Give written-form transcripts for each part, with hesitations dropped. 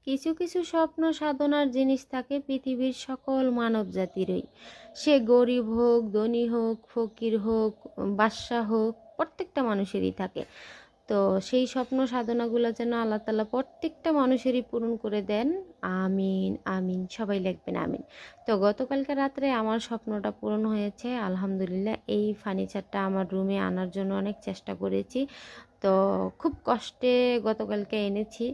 কিছু কিছু স্বপ্ন সাধনার জিনিস থাকে পৃথিবীর সকল মানব জাতিরই। সে গরিব হোক, ধনী হোক, ফকির হোক, বাদশা হোক, প্রত্যেকটা মানুষেরই থাকে। তো সেই স্বপ্ন সাধনাগুলো যেন আল্লাহ তাআলা প্রত্যেকটা মানুষেরই পূরণ করে দেন। আমিন আমিন, সবাই লিখবেন আমিন। তো গতকালকে রাত্রে আমার স্বপ্নটা পূরণ হয়েছে আলহামদুলিল্লাহ। এই ফার্নিচারটা আমার রুমে আনার জন্য অনেক চেষ্টা করেছি, তো খুব কষ্টে গতকালকে এনেছি।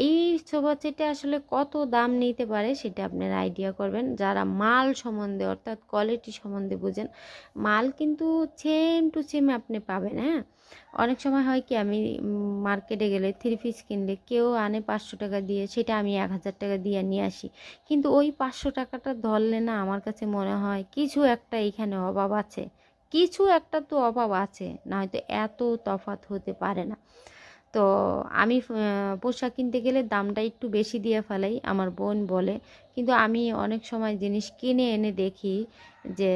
এই সোফা সেটে আসলে কত দাম নিতে পারে সেটা আপনারা আইডিয়া করবেন, যারা মাল সম্বন্ধে অর্থাৎ কোয়ালিটি সম্বন্ধে বুঝেন। মাল কিন্তু সেম টু সেম আপনি পাবেন। হ্যাঁ, অনেক সময় হয় কি, আমি মার্কেটে গেলে থ্রি পিস কিনলে কেউ আনে 500 টাকা দিয়ে, সেটা আমি 1000 টাকা দিয়ে নিয়ে আসি। কিন্তু ওই 500 টাকাটা ধরলে না আমার কাছে মনে হয় কিছু একটা এখানে অভাব আছে, কিছু একটা তো অভাব আছে, না হয়তো এত তফাৎ হতে পারে না। তো আমি পোশাক কিনতে গেলে দামটা একটু বেশি দিয়ে ফেলাই, আমার বোন বলে। কিন্তু আমি অনেক সময় জিনিস কিনে এনে দেখি যে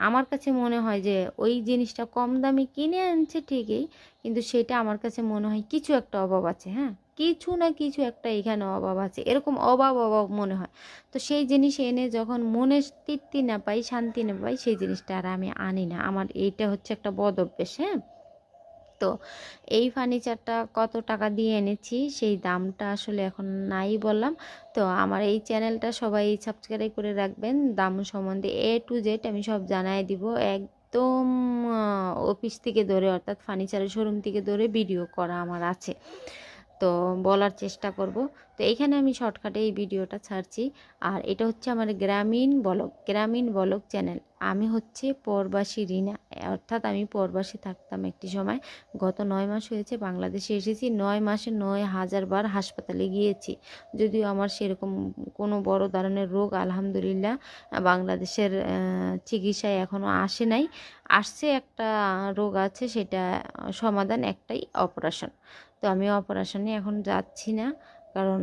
আমার কাছে মনে হয় যে ওই জিনিসটা কম দামে কিনে আনছে ঠিকই, কিন্তু সেটা আমার কাছে মনে হয় কিছু একটা অভাব আছে। হ্যাঁ, কিছু না কিছু একটা এখানে অভাব আছে, এরকম অভাব অভাব মনে হয়। তো সেই জিনিস এনে যখন মনে তৃপ্তি না পাই, শান্তি না পাই, সেই জিনিসটা আর আমি আনি না। আমার এইটা হচ্ছে একটা বদ অভ্যেস। হ্যাঁ, তো এই ফার্নিচারটা কত টাকা দিয়ে এনেছি সেই দামটা আসলে এখন নাই বললাম। তো আমার এই চ্যানেলটা সবাই সাবস্ক্রাইব করে রাখবেন, দাম সম্বন্ধে এ টু জেড আমি সব জানাই দিব একদম। অফিস থেকে ধরে অর্থাৎ ফার্নিচারের শোরুম থেকে ধরে ভিডিও করা আমার আছে, তো বলার চেষ্টা করব। তো এইখানে আমি শর্টকাটে এই ভিডিওটা ছাড়ছি। আর এটা হচ্ছে আমার গ্রামীণ ব্লগ চ্যানেল। আমি হচ্ছে পরবাসী রিনা, অর্থাৎ আমি পরবাসী থাকতাম একটি সময়। গত 9 মাস হয়েছে বাংলাদেশে এসেছি। 9 মাসে 9,000 বার হাসপাতালে গিয়েছি, যদিও আমার সেরকম কোনো বড় ধরনের রোগ আলহামদুলিল্লাহ বাংলাদেশের চিকিৎসায় এখনও আসে নাই। আসছে একটা রোগ আছে, সেটা সমাধান একটাই, অপারেশন। তো আমি অপারেশনে এখন যাচ্ছি না, কারণ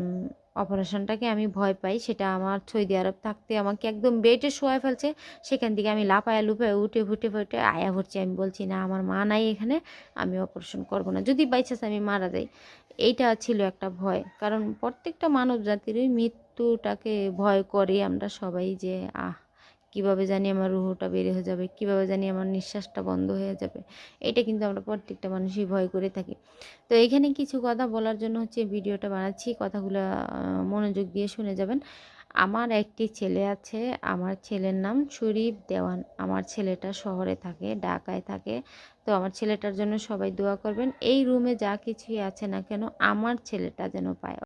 অপারেশনটাকে আমি ভয় পাই। সেটা আমার সৌদি আরব থাকতে আমাকে একদম বেডে শোয়ায় ফেলছে, সেখান থেকে আমি লাফায়া লুফায় উঠে ফুটে ফুটে আয়া ভরছি। আমি বলছি না, আমার মা নাই এখানে, আমি অপারেশন করব না, যদি বাই চান্স আমি মারা যাই। এইটা ছিল একটা ভয়, কারণ প্রত্যেকটা মানব জাতিরই মৃত্যুটাকে ভয় করি আমরা সবাই, যে কিভাবে জানি আমার রুহটা বের হয়ে যাবে, কিভাবে জানি আমার নিঃশ্বাসটা বন্ধ হয়ে যাবে। এটা কিন্তু আমরা প্রত্যেকটা মানুষই ভয় করে থাকি। তো এখানে কিছু কথা বলার জন্য হচ্ছে ভিডিওটা বানাচ্ছি, কথাগুলো মনোযোগ দিয়ে শুনে যাবেন। আমার একটি ছেলে আছে, আমার ছেলের নাম শরীফ দেওয়ান। আমার ছেলেটা শহরে থাকে, ঢাকায় থাকে। তো আমার ছেলেটার জন্য সবাই দোয়া করবেন। এই রুমে যা কিছুই আছে না কেন, আমার ছেলেটা যেন পায়।